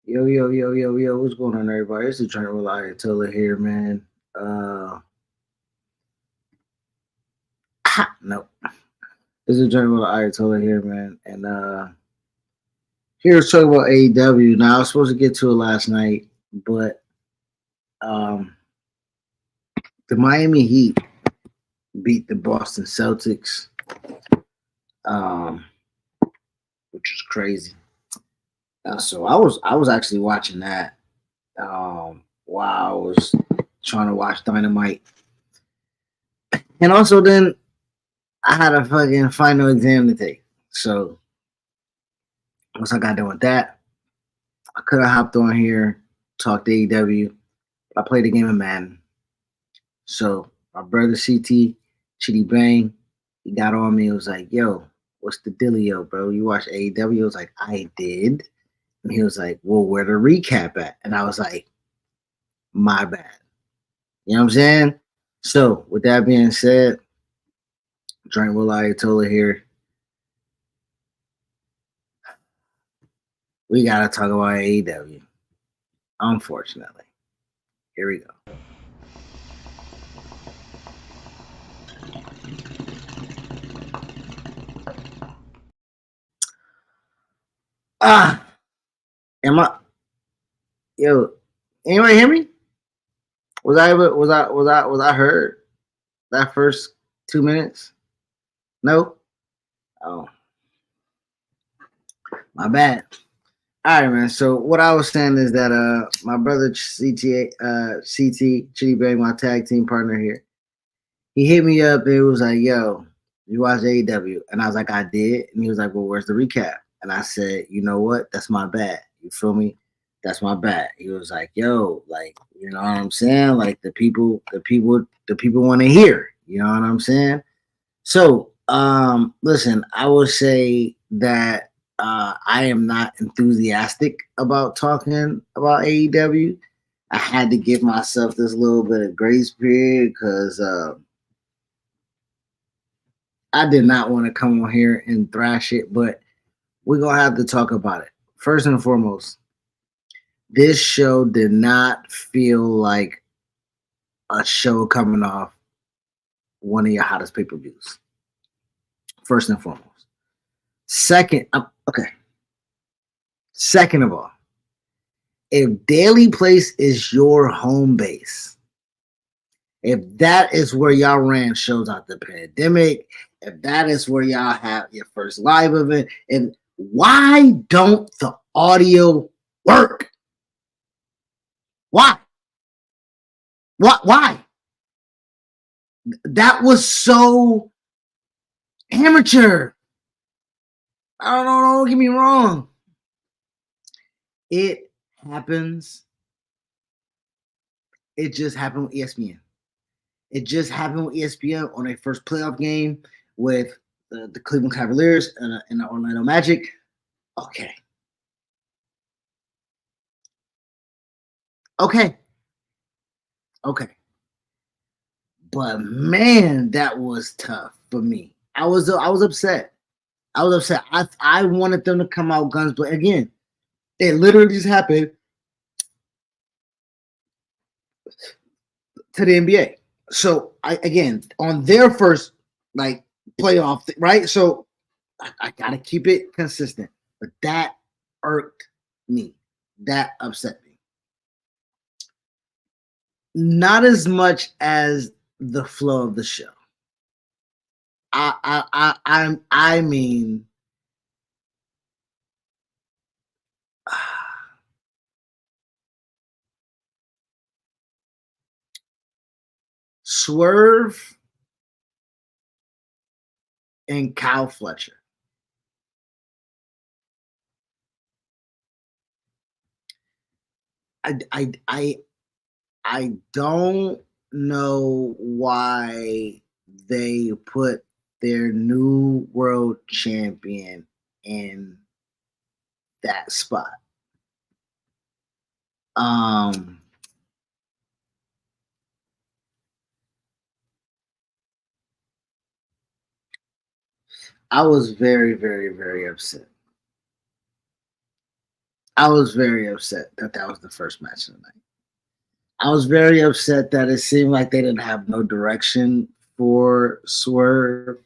Yo, yo, yo, yo, yo, what's going on, everybody? It's the Trent with Ayatollah here, man. Uh, no, it's the Trent with Ayatollah here, man. And here to talk about AEW. Now, I was supposed to get to it last night, but um, the Miami Heat beat the Boston Celtics, um, which was crazy. So I was actually watching that while I was trying to watch Dynamite, and also then I had a fucking final exam to take. So once I got done with that, I could have hopped on here, talked AEW. I played a game of Madden. So my brother CT, Chitty Bang, he got on me. It was like, yo, what's the dealio, bro? You watch AEW? I was like, I did. And he was like, well, where the recap at? And I was like, my bad. You know what I'm saying? So with that being said, Drink Will Ayatollah here. We gotta talk about AEW. Unfortunately. Here we go. Ah, am I yo, anybody hear me? Was I heard that first 2 minutes? No? Oh, my bad. All right, man. So what I was saying is that my brother CT Chitty Bang, my tag team partner here, he hit me up and it was like, yo, you watch AEW? And I was like, I did. And he was like, well, where's the recap? And I said, you know what? That's my bad. You feel me? That's my bad. He was like, yo, like, you know what I'm saying? Like the people want to hear. You know what I'm saying? So, listen, I would say that I am not enthusiastic about talking about AEW. I had to give myself this little bit of grace period because I did not want to come on here and thrash it, but we're gonna have to talk about it. First and foremost, this show did not feel like a show coming off one of your hottest pay-per-views. First and foremost. Second, okay. Second of all, if Daily Place is your home base, if that is where y'all ran shows out the pandemic, if that is where y'all have your first live event, and why don't the audio work? Why? What? Why? That was so amateur. I don't know. Don't get me wrong. It happens. It just happened with ESPN. It just happened with ESPN on their first playoff game with the Cleveland Cavaliers and the Orlando Magic. Okay. Okay. Okay. But man, that was tough for me. I was upset. I was upset. I wanted them to come out guns, but again, it literally just happened to the NBA. So I again on their first like playoff, right? So I gotta keep it consistent. But that irked me. That upset me. Not as much as the flow of the show. I mean, Swerve and Kyle Fletcher. I I don't know why they put their new world champion in that spot. Um, I was very, very, very upset. I was very upset that that was the first match of the night. I was very upset that it seemed like they didn't have no direction for Swerve,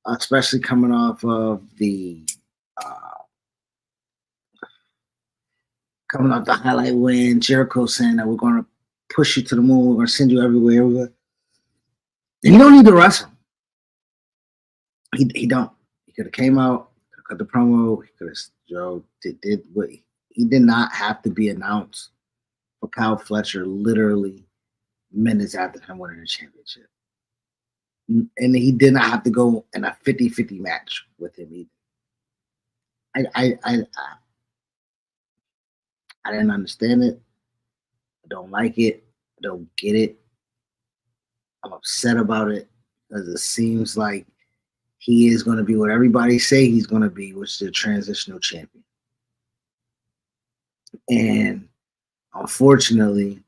especially coming off of the uh, coming off the highlight win. Jericho saying that we're going to push you to the moon, we're going to send you everywhere. And you don't need to wrestle. He don't. He could have came out, cut the promo. He could have did what he did not have to be announced for Kyle Fletcher literally minutes after him winning the championship. And he did not have to go in a 50-50 match with him either. I didn't understand it. I don't like it. I don't get it. I'm upset about it because it seems like he is going to be what everybody say he's going to be, which is a transitional champion. And unfortunately,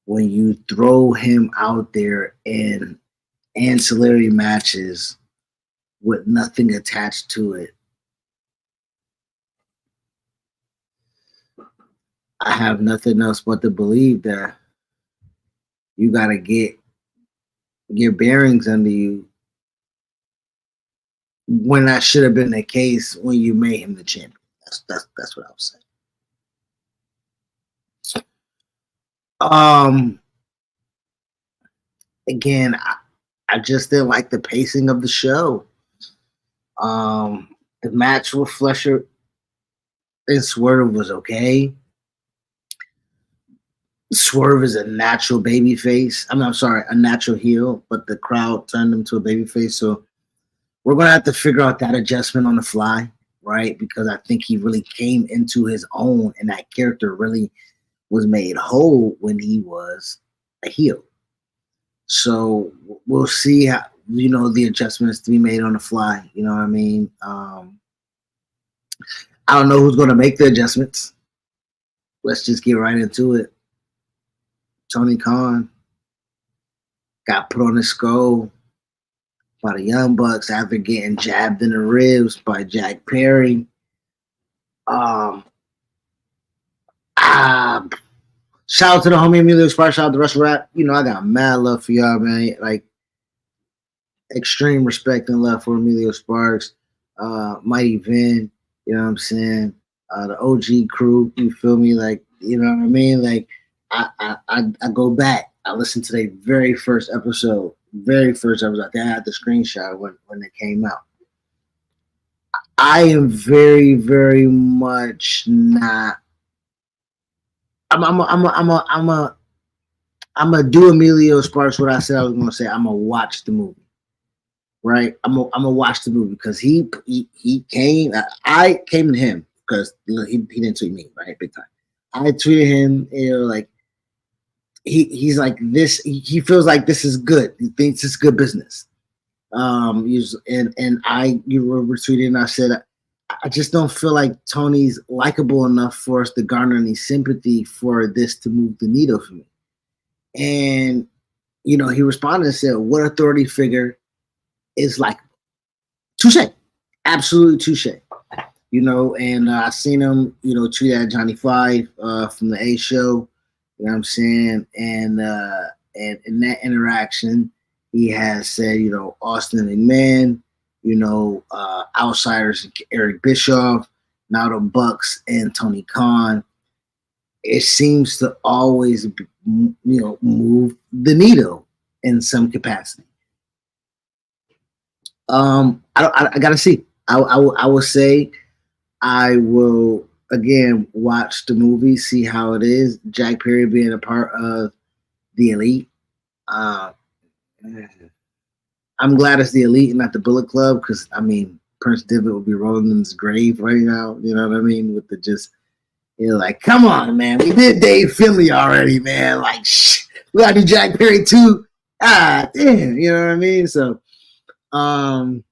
when you throw him out there in ancillary matches with nothing attached to it, I have nothing else but to believe that you got to get your bearings under you when that should have been the case when you made him the champion. That's what I was saying. Again, I just didn't like the pacing of the show. The match with Fletcher and Swerve was okay. Swerve is a natural baby face. I'm sorry, a natural heel, but the crowd turned him to a baby face. So we're gonna have to figure out that adjustment on the fly, right? Because I think he really came into his own, and that character really was made whole when he was a heel. So we'll see how the adjustments to be made on the fly. You know what I mean? I don't know who's gonna make the adjustments. Let's just get right into it. Tony Khan got put on his skull by the Young Bucks after getting jabbed in the ribs by Jack Perry. Shout out to the homie Emilio Sparks, shout out to Russell Rap. I got mad love for y'all, man. Like, extreme respect and love for Emilio Sparks, Mighty Vin, you know what I'm saying? The OG crew, you feel me? Like, you know what I mean? Like, I go back. I listened to the very first episode. I had the screenshot when it came out. I am very, very much not. I'm gonna do Emilio Sparks what I said I was gonna say. I'm gonna watch the movie, right? I'm gonna watch the movie because he came. I came to him because he didn't tweet me, right? Big time. I tweeted him, like. He's like this. He feels like this is good. He thinks it's good business. You were retweeting. And I said, I just don't feel like Tony's likable enough for us to garner any sympathy for this to move the needle for me. And he responded and said, "What authority figure is like touche, absolutely touche." And I seen him, tweet at Johnny Five from the A Show. You know what I'm saying? And in that interaction, he has said, Austin McMahon, outsiders Eric Bischoff, now the Bucks and Tony Khan. It seems to always, move the needle in some capacity. I gotta see. I will say I will. Again, watch the movie, see how it is. Jack Perry being a part of the Elite. I'm glad it's the Elite and not the Bullet Club because, Prince Devitt will be rolling in his grave right now. You know what I mean? With the just, like, come on, man. We did Dave Finley already, man. Like, we got to do Jack Perry too. Ah, damn. You know what I mean? So, and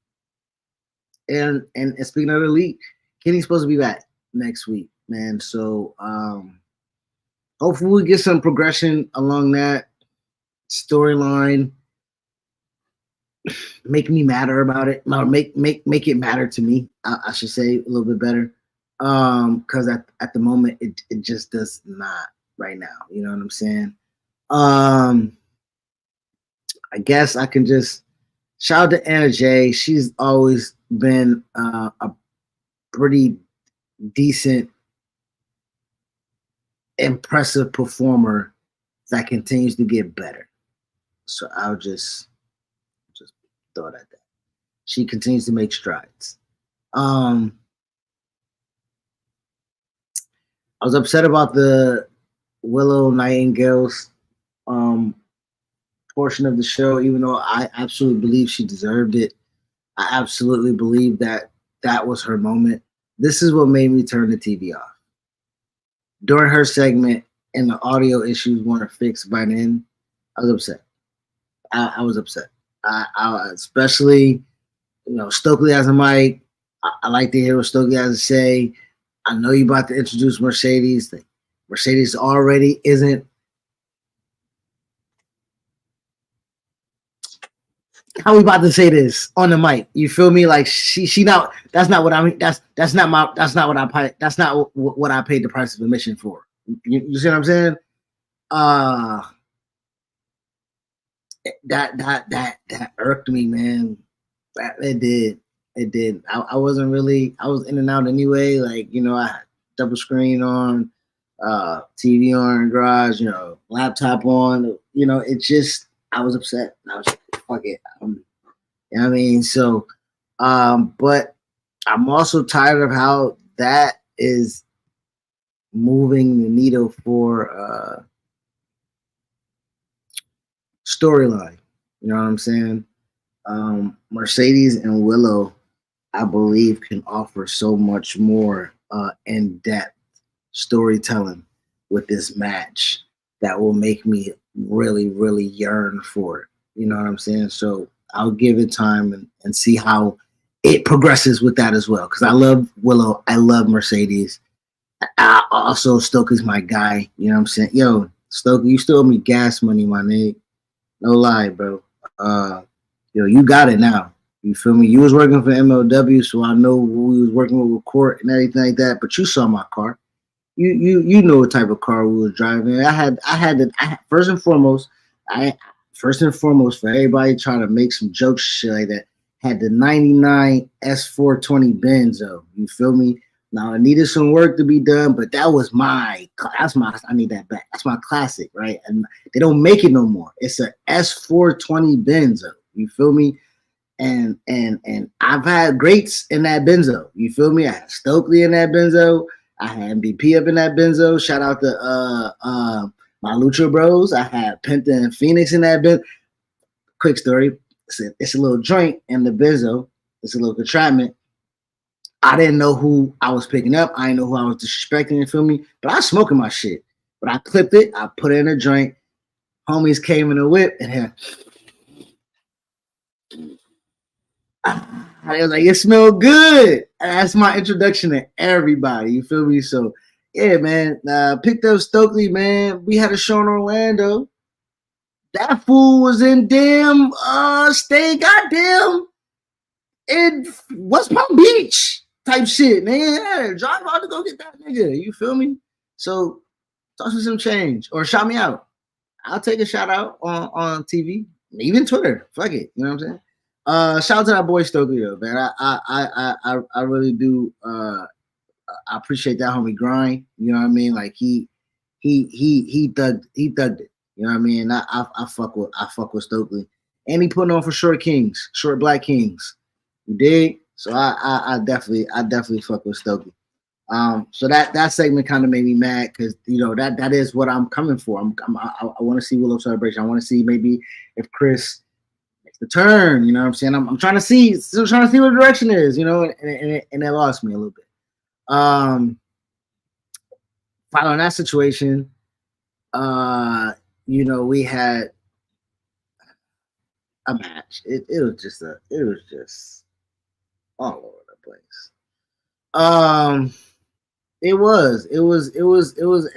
speaking of the Elite, Kenny's supposed to be back next week, man. So hopefully we get some progression along that storyline. Make me matter about it. No, make it matter to me. I should say a little bit better. Because at the moment it just does not right now. You know what I'm saying? Um, I guess I can just shout out to Anna J. She's always been a pretty decent, impressive performer that continues to get better. So I'll just throw it at that. She continues to make strides. Um, I was upset about the Willow Nightingale's um, portion of the show, even though I absolutely believe she deserved it. I absolutely believe that that was her moment. This is what made me turn the TV off. During her segment and the audio issues weren't fixed by then, I was upset. I was upset. I especially, Stokely has a mic. I like to hear what Stokely has to say. I know you about to introduce Mercedes. Mercedes already isn't. How we about to say this on the mic? You feel me? Like she not. That's not what I mean. That's not my. That's not what I pay. That's not what I paid the price of admission for. You see what I'm saying? Uh that irked me, man. It did. It did. I wasn't really. I was in and out anyway. Like I had double screen on, TV on, garage. Laptop on. It just. I was upset. I was like, fuck it. You know what I mean? So, but I'm also tired of how that is moving the needle for storyline. You know what I'm saying? Mercedes and Willow, I believe, can offer so much more in depth storytelling with this match that will make me really, really yearn for it. You know what I'm saying? So I'll give it time and see how it progresses with that as well. Because I love Willow, I love Mercedes. I also Stokely's my guy. You know what I'm saying? Yo, Stokely, you still owe me gas money, my nigga. No lie, bro. Uh, you got it now. You feel me? You was working for MLW, so I know who we was working with court and everything like that. But you saw my car. You know what type of car we was driving. First and foremost, for everybody trying to make some jokes shit like that, had the 99 S420 Benzo. You feel me? Now I needed some work to be done, but I need that back. That's my classic, right? And they don't make it no more. It's a S420 Benzo. You feel me? And I've had greats in that Benzo. You feel me? I had Stokely in that Benzo. I had MVP up in that Benzo. Shout out to my Lucha Bros. I had Penta and Phoenix in that Benzo. Quick story. It's a little joint in the Benzo. It's a little contraption. I didn't know who I was picking up. I didn't know who I was disrespecting, you feel me? But I was smoking my shit. But I clipped it. I put it in a joint. Homies came in the whip and had I was like, it smelled good. And that's my introduction to everybody. You feel me? So yeah, man. Picked up Stokely, man. We had a show in Orlando. That fool was in damn stay goddamn in West Palm Beach type shit, man. Yeah, drive out to go get that nigga. You feel me? So toss me some change or shout me out. I'll take a shout out on TV, even Twitter. Fuck it. You know what I'm saying? Shout out to that boy Stokely though, man. I really do. I appreciate that homie grind. You know what I mean? Like he thugged it. You know what I mean? I fuck with Stokely, and he putting on for short black kings. You dig? So I definitely fuck with Stokely. So that segment kind of made me mad because that is what I'm coming for. I want to see Willow celebration. I want to see maybe if Chris makes the turn. You know what I'm saying? I'm trying to see, still trying to see what the direction is. And that lost me a little bit. Following that situation, we had a match. It was just all over the place. It was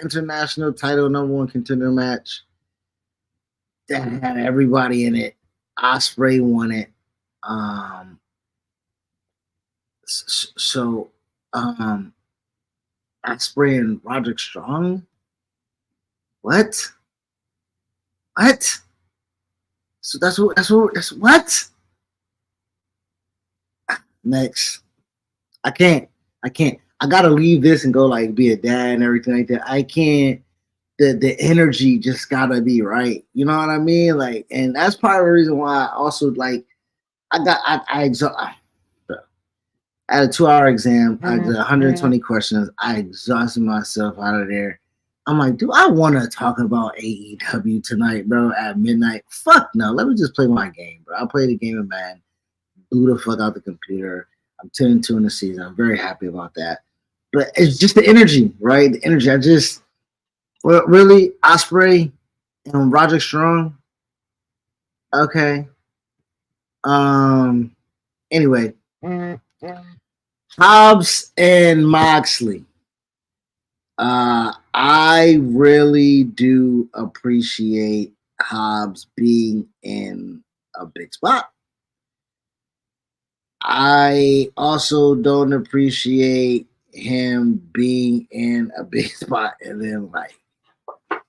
international title number one contender match that had everybody in it. Osprey won it. Um, so Osprey and Roderick Strong. What? What? So that's what? Next. I can't. I can't. I gotta leave this and go like be a dad and everything like that. I can't. The energy just gotta be right. You know what I mean? Like, and that's part of the reason why I also like I had a 2 hour exam. I did 120 questions. I exhausted myself out of there. I'm like, do I want to talk about AEW tonight, bro, at midnight? Fuck no. Let me just play my game, bro. I played a game of Madden, blew the fuck out the computer. I'm 10-2 in the season. I'm very happy about that. But it's just the energy, right? The energy. I just, well, really, Osprey and Roger Strong. Okay. Um. Anyway, Hobbs and Moxley. I really do appreciate Hobbs being in a big spot. I also don't appreciate him being in a big spot and then like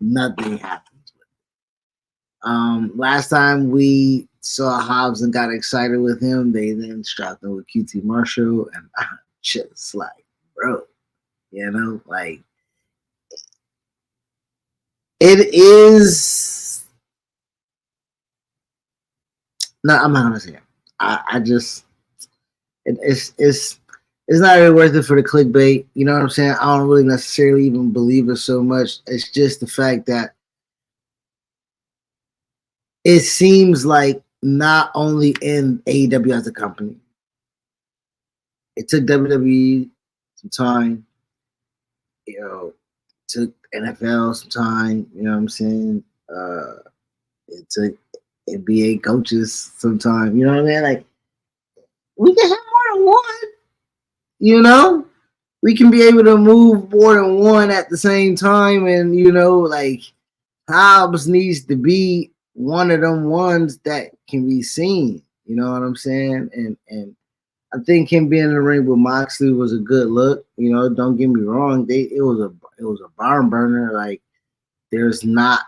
nothing happens with it. Last time we saw Hobbs and got excited with him, they then strapped him with QT Marshall, and I just like, bro, like it is. No, I'm not gonna say it. I just it's not really worth it for the clickbait. You know what I'm saying? I don't really necessarily even believe it so much. It's just the fact that it seems like not only in AEW as a company, it took WWE some time. Took NFL some time. You know what I'm saying? It took NBA coaches some time. You know what I mean? Like we can have more than one. You know, we can be able to move more than one at the same time, and like Hobbs needs to be one of them ones that can be seen. You know what I'm saying? And I think him being in the ring with Moxley was a good look. Don't get me wrong. It was a barn burner. Like there's not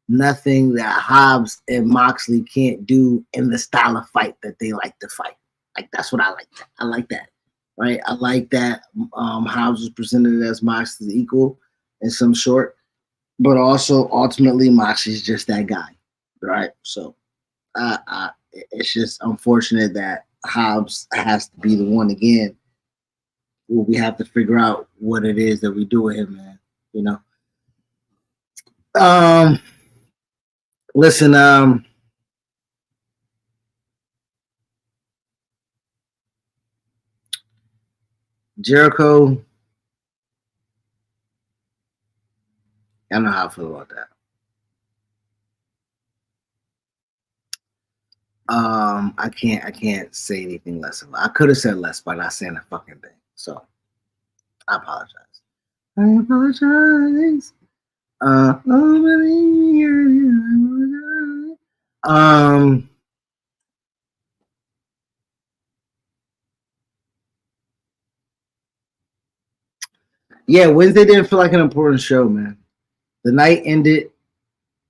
nothing that Hobbs and Moxley can't do in the style of fight that they like to fight. Like that's what I like. I like that, right? I like that Hobbs was presented as Moxley's equal in some sort, but also ultimately Moxley's just that guy, right? So it's just unfortunate that Hobbs has to be the one again. Well, we have to figure out what it is that we do with him, man. Um, listen, Jericho. I don't know how I feel about that. I can't say anything less of it. I could have said less by not saying a fucking thing. So I apologize. I apologize. Um, yeah, Wednesday didn't feel like an important show, man. The night ended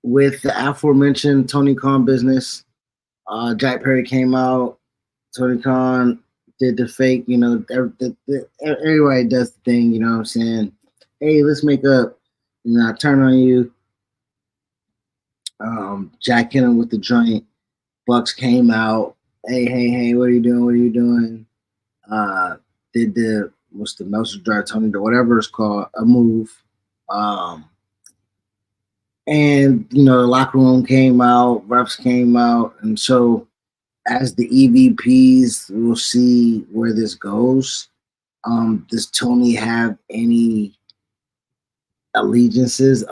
with the aforementioned Tony Khan business. Jack Perry came out. Tony Khan did the fake, everybody does the thing, you know what I'm saying? Hey, let's make up. I turn on you. Jack hit him with the joint. Bucks came out. Hey, what are you doing? What are you doing? Did what's the Meltzer Dry Tony, or whatever it's called, a move. And the locker room came out, refs came out, and so as the EVPs, we'll see where this goes. Does Tony have any alliances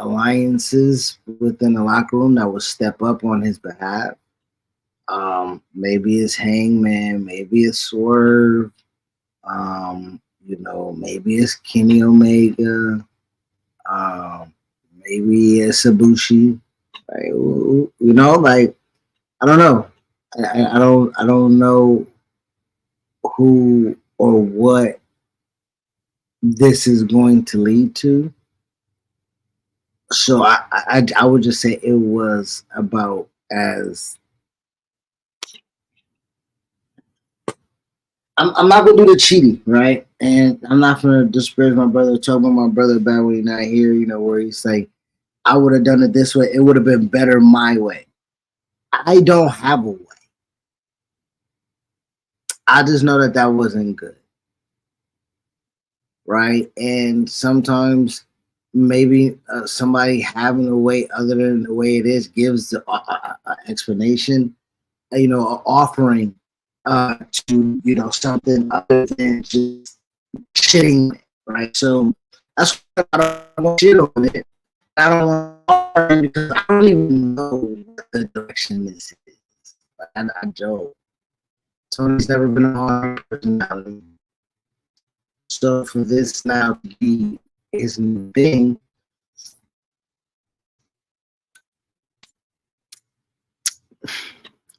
within the locker room that will step up on his behalf? Maybe it's Hangman, maybe it's Swerve, maybe it's Kenny Omega, maybe it's Ibushi. Like I don't know. I don't know who or what this is going to lead to. So I would just say it was about as I'm not gonna do the cheating, right? And I'm not gonna disparage my brother, talk about my brother bad when he's not here, where he's like, I would have done it this way, it would have been better my way. I don't have a way. I just know that that wasn't good, right? And sometimes maybe somebody having a way other than the way it is gives the explanation, offering to something other than just shitting, right? So that's why I don't want shit on it. I don't want because I don't even know what the direction this is. I don't. Tony's never been a hard personality. So for this now to be his new thing,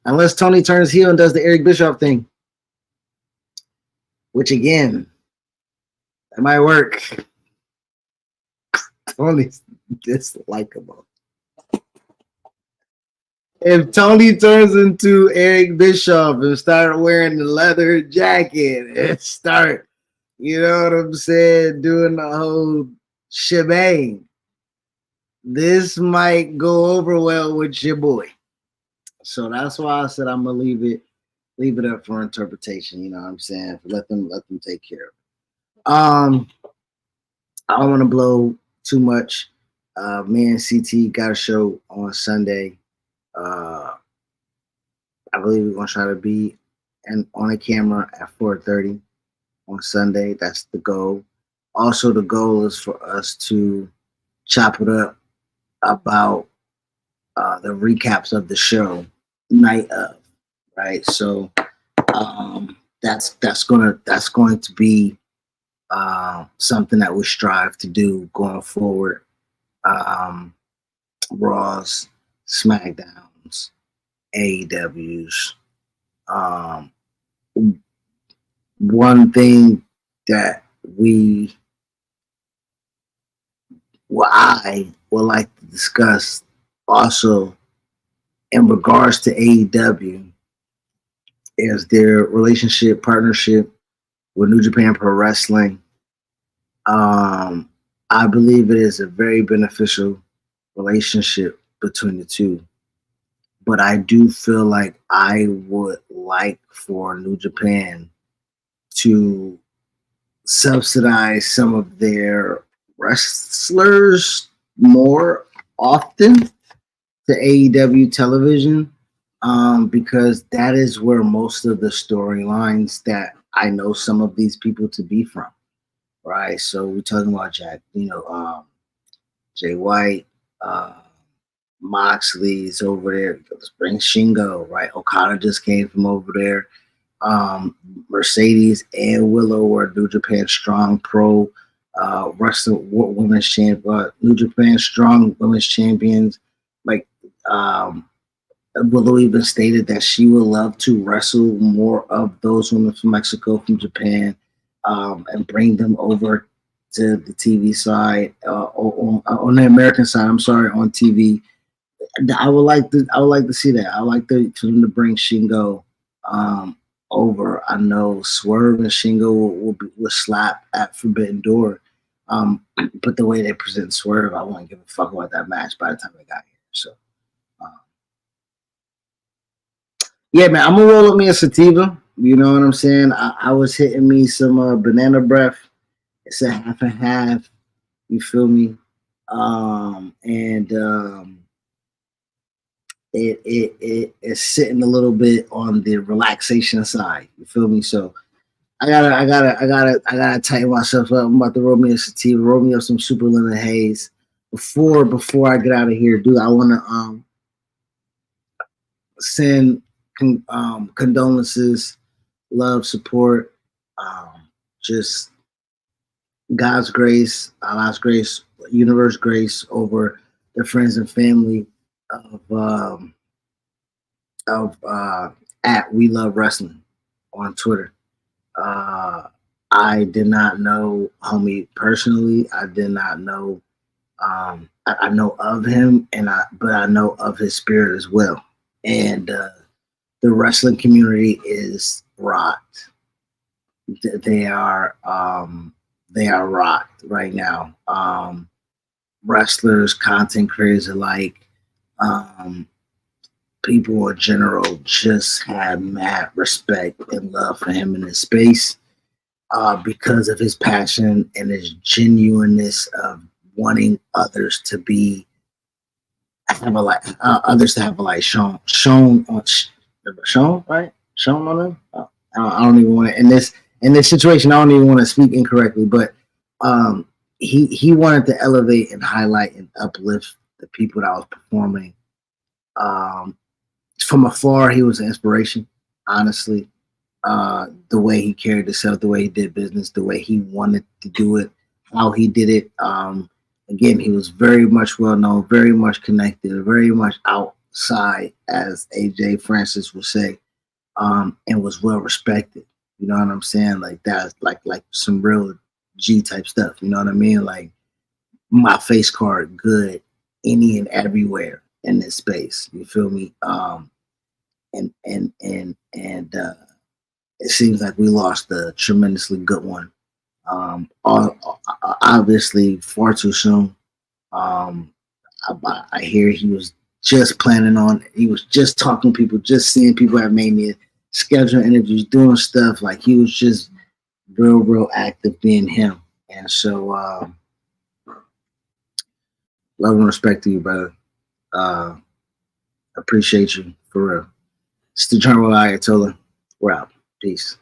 unless Tony turns heel and does the Eric Bischoff thing, which again, that might work. Tony's dislikable. If Tony turns into Eric Bischoff and start wearing the leather jacket and start, you know what I'm saying, doing the whole shebang, this might go over well with your boy. So that's why I said I'm gonna leave it up for interpretation. You know what I'm saying? Let them take care of it. I don't want to blow too much. Me and CT got a show on Sunday. Uh, I believe we're gonna try to be on a camera at 4:30 on Sunday. That's the goal. Also, the goal is for us to chop it up about the recaps of the show night of, right? So that's going to be something that we strive to do going forward. Um, Raws, SmackDowns, AEWs. Um, One thing that I would like to discuss also in regards to AEW is their relationship partnership with New Japan Pro Wrestling. Um, I believe it is a very beneficial relationship between the two. But I do feel like I would like for New Japan to subsidize some of their wrestlers more often to AEW television, because that is where most of the storylines that I know some of these people to be from, right? So we're talking about Jay White, uh, Moxley's over there. Let's bring Shingo, right? Okada just came from over there. Mercedes and Willow were New Japan Strong Pro Wrestling Women's Champ, New Japan Strong Women's Champions. Like Willow even stated that she would love to wrestle more of those women from Mexico, from Japan, and bring them over to the TV side, on the American side. I'm sorry, on TV. I would like to see that. I would like for them to bring Shingo over. I know Swerve and Shingo will slap at Forbidden Door, but the way they present Swerve, I wouldn't give a fuck about that match by the time they got here. So, um, yeah, man, I'm gonna roll up me a sativa. You know what I'm saying? I was hitting me some banana breath. It's a half and half. You feel me? And it is sitting a little bit on the relaxation side. You feel me? So I gotta tighten myself up. I'm about to roll me a sativa, roll me up some super lemon haze. Before I get out of here, dude, I wanna send condolences, love, support, just God's grace, Allah's grace, universe grace over the friends and family of at We Love Wrestling on Twitter. Uh, I did not know homie personally. I did not know. I know of him, but I know of his spirit as well. And the wrestling community is rocked. They are rocked right now. Wrestlers, content creators alike, um, people in general just have mad respect and love for him in his space because of his passion and his genuineness of wanting others to be have a light, others to have a light shown on shown right shown on them. I don't even want to in this situation. I don't even want to speak incorrectly, but um, he wanted to elevate and highlight and uplift the people that was performing. Um, from afar, he was an inspiration. Honestly, the way he carried himself, the way he did business, the way he wanted to do it, how he did it. Again, he was very much well known, very much connected, very much outside, as AJ Francis would say, and was well respected. You know what I'm saying? Like that's like some real G type stuff. You know what I mean? Like my face card, good, any and everywhere in this space. You feel me? And it seems like we lost a tremendously good one. Obviously, far too soon. Um, I hear he was just planning on. He was just talking to people, just seeing people at Mania, scheduling interviews, doing stuff. Like he was just real active, being him. And so, love and respect to you, brother. Uh, appreciate you for real. It's the General Ayatollah. We're out. Peace.